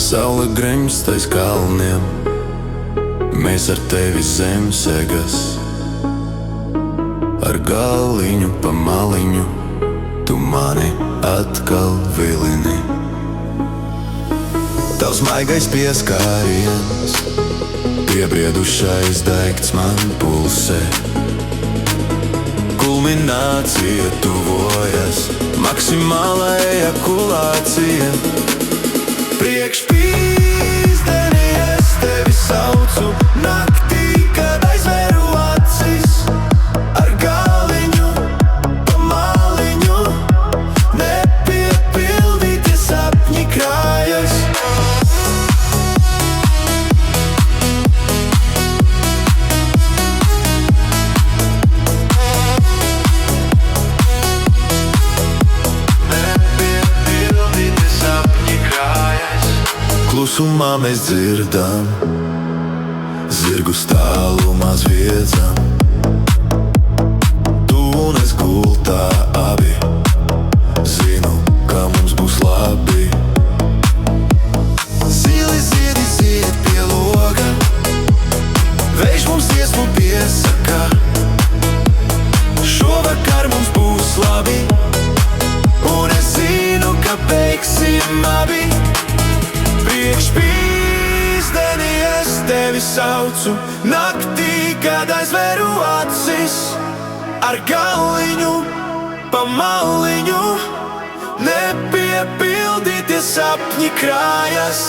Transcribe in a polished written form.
Saule grimst aiz kalniem, mēs ar tevi zem segas. Ar galiņu pa maliņu tu mani atkal vilini. Tavs maigais pieskāriens, piebriedušais daigts man pulsē. Kulminācija tuvojas, maksimāla ejakulācija. Priekš pīzdeni es tevi saucu naktī, kad aizvēru acis. Ar galiņu pa maliņu nepiepildīti sapņi krājas. Klusumā mēs dzirdam, zirgus tālumā zviedzam. Tu un es gultā abi, zinu, ka mums būs labi. Zili ziedi zied pie loga, vējš mums dziesmu piesaka. Šovakar mums būs labi, un es zinu, ka beigsim abi. Priekš pīzdeni es tevi saucu naktī, kad aizvēru acis. Ar galiņu pa maliņu nepiepildītie sapņi krājas.